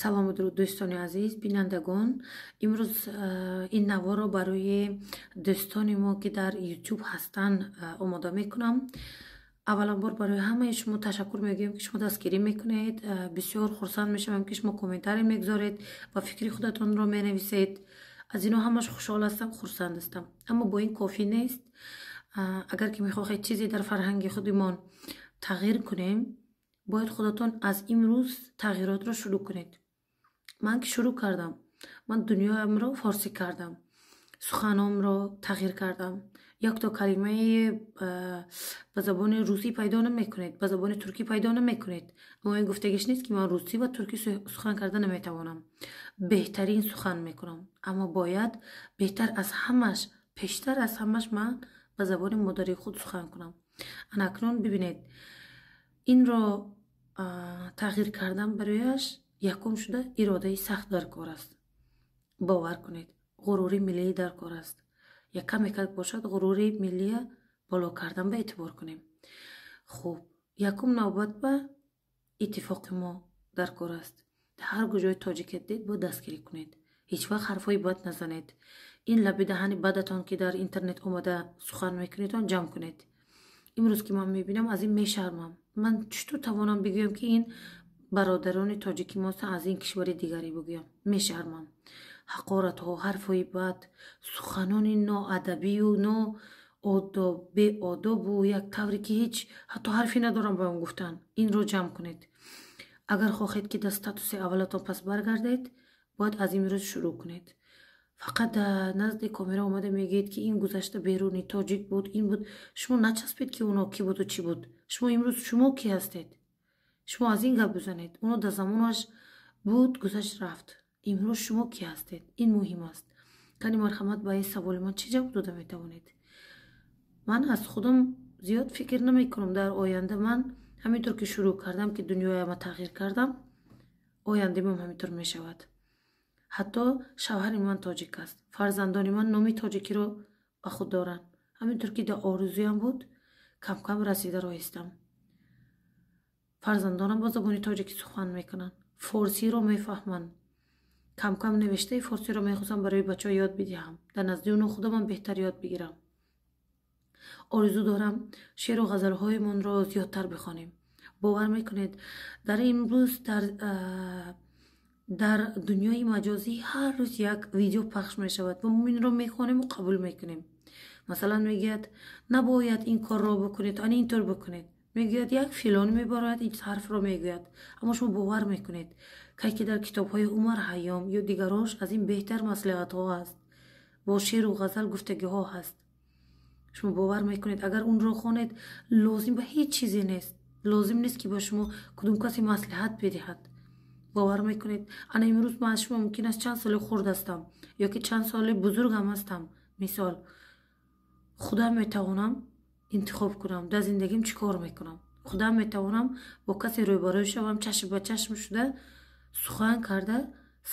салому дуруд дӯстони азиз бинандагон, имрӯз ин наворро барои дӯстони мо ки дар YouTube ҳастанд омода мекунам. авваланбор барои ҳамаи шумо ташаккур мегӯям ки шумо дастгирӣ мекунед. Бисёр хурсанд мешавам ки шумо комментаре мегузоред ва фикри худатонро менависед. аз ино ҳамаш хушҳол ҳастам, хурсанд ҳастам. аммо бо ин кофӣ нест. агар ки мехоҳед чизе дар фарҳанги худимон тағйир кунем, бояд худатон аз имрӯз тағйиротро шурӯъ кунед. ман ки шурӯъ кардам. ман дунёямро форсӣ кардам. суханомро тағйир кардам. якто калимаи ба забони русӣ пайдо намекунед, ба забони туркӣ пайдо намекунед. аммо ин гуфтагиш нест ки ман русӣ ва туркӣ сухан карда наметавонам. беҳтарин сухан мекунам. аммо бояд беҳтар аз ҳамаш, пештар аз ҳамаш ман ба забони модари худ сухан кунам. анакнун бибинед, инро тағйир кардан барояш якум шуда иродаи сахт дар кор аст. бовар кунед, ғурури миллӣ дар кор аст. якаме как бошад ғурури миллия боло кардан ба эътибор кунем. хуб, якум навбат ба иттифоқи мо дар кор аст. ҳар куҷои тоҷикет дид бо дастгирӣ кунед. ҳеҷ вақт ҳарфҳои бад назанед. ин лаби даҳани бадатон ки дар интернет омада сухан мекунедон ҷамъ кунед. имрӯз ки ман мебинам аз ин мешармам. ман чутор тавонам бигӯям ки ин бародарони тоҷики мост, аз ин кишвари дигаре бигӯям. мешармам. ҳақоратҳо, ҳарфҳои бад, суханони ноадабию беодобу як тавре ки ҳеҷ ҳатто ҳарфе надорам ба он гуфтан. инро ҷамъ кунед. агар хоҳед ки дар статуси аввалатон пас баргардед, бояд аз имрӯз шурӯъ кунед. фақат назди камера омада мегӯед ки ин гузашта беруни тоҷик буд, ин буд. шумо начаспед ки оно кӣ буду чӣ буд. шумо имрӯз шумо кӣ ҳастед? шумо аз ин гап бизанед. оно дар замонаш буд, гузашт, рафт. имрӯз шумо кӣ ҳастед? ин муҳим аст. кани марҳамат ба ин саволи ман чӣ ҷавоб дода метавонед? ман аз худам зиёд фикр намекунам. дар оянда ман ҳаминтур ки шурӯъ кардам ки дунёяма тағйир кардам, ояндаам ҳаминтур мешавад. ҳатто шавҳари ман тоҷик аст. фарзандони ман номи тоҷикиро ба худ доранд. ҳаминтур ки дар орзуям буд, кам кам расида роҳистам. фарзандонам бо забони тоҷикӣ сухан мекунанд. форсиро мефаҳманд. кам кам навиштаи форсиро мехостам барои бачаҳо ёд бидиҳам. дар назди онҳо худамам беҳтар ёд бигирам. орзу дорам шеъру ғазалҳоимонро зиёдтар бихонем. бовар мекунед, дар имрӯз дар дунёи маҷозӣ ҳар рӯз як видео пахш мешавад ва мо инро мехонему қабул мекунем. масалан мегӯяд набояд ин корро бикунед, ан ин тур бикунед. мегӯяд як филон мебарояд, ин ҳарфро мегӯяд. аммо шумо бовар мекунед кай ки дар китобҳои Умар Ҳайём ё дигарош аз ин беҳтар маслиҳатҳо ҳаст. бо шеъру ғазал гуфтагиҳо ҳаст. шумо бовар мекунед, агар онро хонед, лозим ба ҳеҷ чизе нест. лозим нест ки ба шумо кудум касе маслиҳат бидиҳад. бовар мекунед, ана имрӯз ман аз шумо мумкин аст чанд соли хурд ҳастам ё ки чанд соли бузургам ҳастам. мисол, худам метавонам интихоб кунам дар зиндагим чӣ кор мекунам. худам метавонам бо касе рӯйбарӯ шавам, чашм ба чашм шуда сухан карда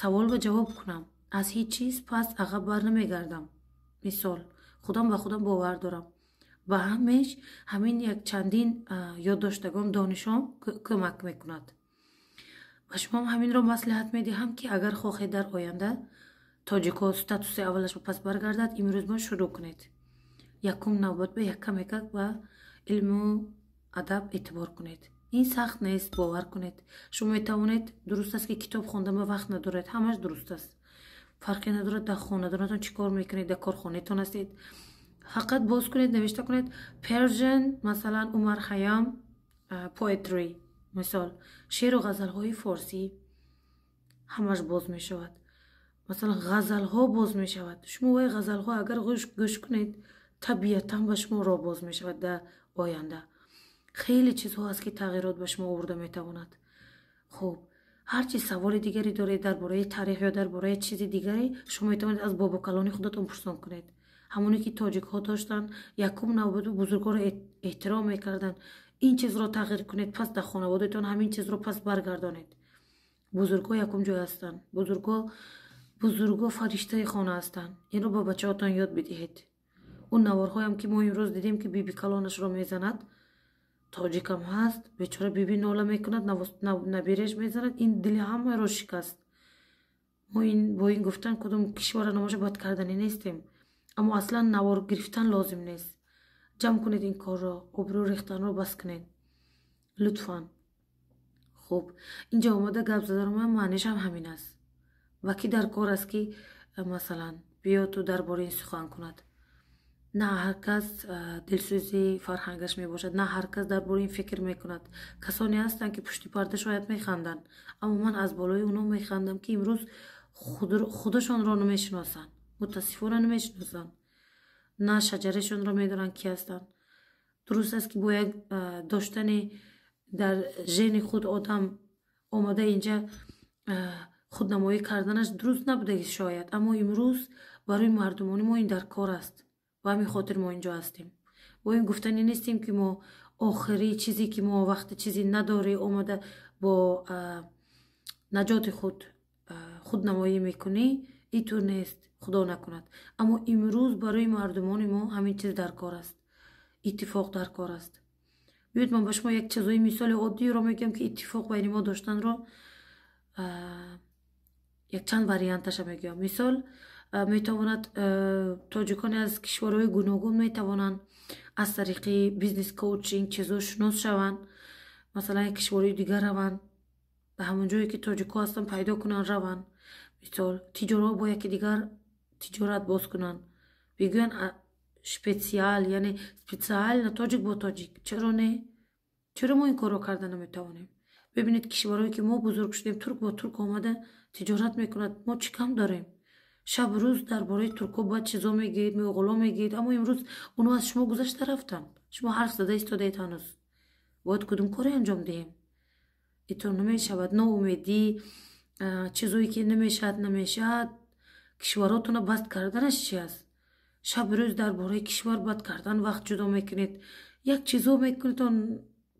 савол ва ҷавоб кунам. аз ҳеҷ чиз пас ақаб барнамегардам. мисол, худам ба худам бовар дорам. ба ҳамеш ҳамин як чандин ёддоштагон, донишон кӯмак мекунад. ва шумо ҳаминро маслиҳат медиҳам ки агар хоҳед дар оянда тоҷико статуси аввалаш ба пас баргардад, имрӯз мо шурӯъ кунед. якум навбат ба якаме как ба илму адаб эътибор кунед. ин сахт нест, бовар кунед. шумо метавонед, дуруст аст ки китоб хондан ба вақт надоред, ҳамаш дуруст аст. фарқе надорад дар хонадонатон чӣ кор мекунед, дар корхонаатон ҳастед. фақат боз кунед, навишта кунед Persian, масалан Умар Ҳайям poetry, мисол шеъру ғазалҳои форсӣ, ҳамаш боз мешавад. масалан ғазалҳо боз мешавад. шумо вай ғазалҳо агар гӯш кунед, табиатан ба шумо роҳ боз мешавад. дар оянда хеле чизҳо ҳаст ки тағйирот ба шумо оварда метавонад. хуб, ҳарчи саволи дигаре доред дар бораи таърих ё дар бораи чизи дигаре, шумо метавонед аз бобокалони худатон пурсон кунед. ҳамоне ки тоҷикҳо доштанд, якум навбат бузургҳоро эҳтиром мекарданд. ин чизро тағйир кунед, пас дар хонаводаатон ҳамин чизро пас баргардонед. бузургҳо якум ҷой ҳастанд. бузургҳо фариштаи хона ҳастанд. инро ба бачаҳотон ёд бидиҳед. он наворҳоям ки мо имрӯз дидем ки биби калонашро мезанад, тоҷикам ҳаст, бечора биби нола мекунад, набиреш мезанад, ин дили ҳамаро шикаст. мо бо ин гуфтан кудум кишвара намоша бад кардани нестем, аммо аслан навор гирифтан лозим нест. ҷамъ кунед ин корро, обрӯ рехтанро бас кунед лутфан. хуб, инҷо омада гап задаро ман маънишам ҳамин аст. ва ки дар кор аст ки масалан биё ту дар бораи ин сухан кунад. на ҳар кас дилсӯзи фарҳангаш мебошад, на ҳар кас дар бораи ин фикр мекунад. касоне ҳастанд ки пушти парда шояд механданд, аммо ман аз болои онҳо механдам ки имрӯз худашонро намешиносанд, мутаассифона намешиносанд, на шаҷарешонро медонанд ки ҳастанд. дуруст аст ки бояд доштани дар жени худ одам омада инҷа худнамоӣ карданаш дуруст набудаги шояд, аммо имрӯз барои мардумони мо ин дар кор аст. ба ҳамин хотир мо инҷо ҳастем. бо ин гуфтани нестем ки мо охирӣ чизе ки мо вақти чизе надорӣ омада бо наҷоти худ худнамоӣ мекунӣ, ин тур нест, худо накунад. аммо имрӯз барои мардумони мо ҳамин чиз дар кор аст, иттифоқ дар кор аст. биёед ман ба шумо як чизои мисоли оддиро мегӯям ки иттифоқ байни мо доштанро як чанд варианташа мегӯям. мисол метавонад тоҷиконе аз кишварҳои гуногун метавонанд аз тариқи бизнес коучинг чизо шунос шаванд, масалан як кишварҳои дигар раванд, ба ҳамон ҷое ки тоҷикҳо ҳастанд пайдо кунанд раванд. мисол тиҷораҳо бо яки дигар тиҷорат боз кунанд, бигӯянд специал, яъне специально тоҷик бо тоҷик. чаро не? чаро мо ин корро карда наметавонем? бибинед кишварҳое ки мо бузург шудем, турк бо турк омада тиҷорат мекунад, мо чӣ кам дорем? шаб рӯз дар бораи туркҳо баъд чизо мегӯед, меғуло мегӯед, аммо имрӯз онҳо аз шумо гузашта рафтанд, шумо ҳарф зада истодаед. ҳанӯз бояд кудум коре анҷом диҳем? интор намешавад. ноумедӣ, чизое ки намешад, кишваротона баст карданаш чи аст? шаб рӯз дар бораи кишвар бад кардан вақт ҷудо мекунед, як чизо мекунед, он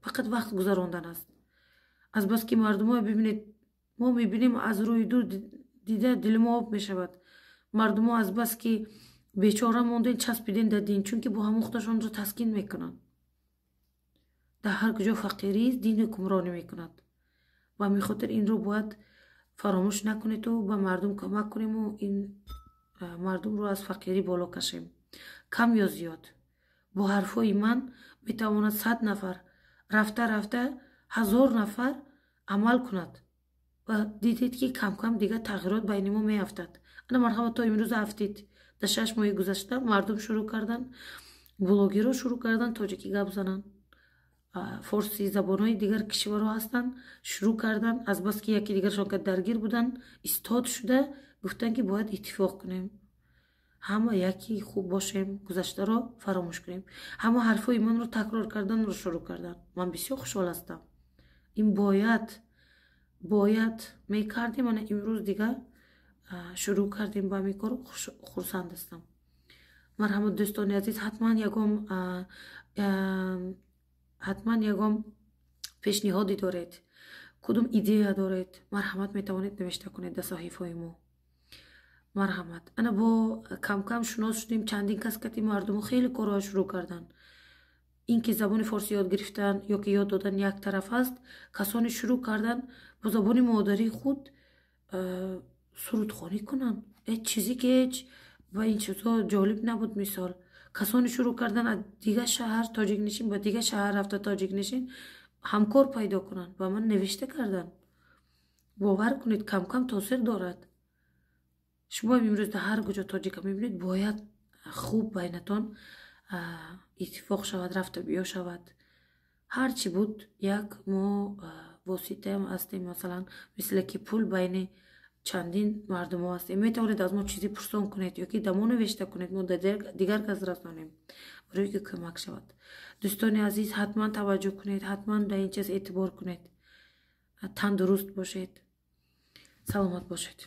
фақат вақт гузарондан аст. азбаски мардумҳо бибинед, мо мебинем аз рӯи дур дида дили мо об мешавад. мардумҳо азбаски бечора монден часпиден да дин, чунки бо ҳамон худашонро таскин мекунанд. дар ҳар куҷо фақирист, дин ҳукмронӣ мекунад. ба ҳамин хотир инро бояд фаромӯш накунеду ба мардум кӯмак кунему ин мардумро аз фақирӣ боло кашем. кам ё зиёд бо ҳарфҳои ман метавонад 100 нафар рафта 1000 нафар амал кунад. ва дидед ки кам кам дигар тағйирот байни мо меафтад. ана марҳамат, то имрӯз афтид. дар 6 моҳи гузашта мардум шурӯъ кардан, блогерҳо шурӯъ кардан тоҷикӣ гап зананд, форсӣ забонҳои дигар кишварҳо ҳастанд шурӯъ кардан, азбаски яки дигаршон ка даргир буданд истод шуда гуфтанд ки бояд иттифоқ кунем, ҳама яки хуб бошем, гузаштаро фаромӯш кунем. ҳама ҳарфҳои манро такрор карданро шурӯъ кардан. ман бисёр хушҳол ҳастам. ин бояд мекардем, ана имрӯз дигар шурӯъ кардем ба ҳамин кор. хурсанд ҳастам. марҳамат дӯстони азиз, ҳатман ягон пешниҳодӣ доред, кудум идея доред, марҳамат метавонед навишта кунед дар соҳифаҳои мо. марҳамат. ана бо кам кам шунос шудем, чандин каскати мардуму хеле корҳо шурӯъ карданд. ин ки забони форсӣ ёд гирифтан ё ки ёд додан як тараф аст, касоне шурӯъ кардан бо забони модари худ сурудхонӣ кунанд. чизе ки ҳеҷ ва ин чизо ҷолиб набуд. мисол касоне шурӯъ кардан аз дигар шаҳр тоҷикнишин ба дигар шаҳр рафта тоҷикнишин ҳамкор пайдо кунанд, ба ман навишта кардан. бовар кунед, кам кам таъсир дорад. шумо имрӯз дар ҳар куҷо тоҷика мебинед, бояд хуб байнатон иттифоқ шавад, рафта биё шавад. ҳарчи буд як мо воситаам ҳастем, масалан мисли ки пул байни чандин мардумҳо ҳастем. метавонед аз мо чизе пурсон кунед ё ки да мо навишта кунед, мо дигар кас расонем, барои ки кӯмак шавад. дӯстони азиз, ҳатман таваҷҷӯҳ кунед, ҳатман ба ин чиз эътибор кунед. тандуруст бошед, саломат бошед.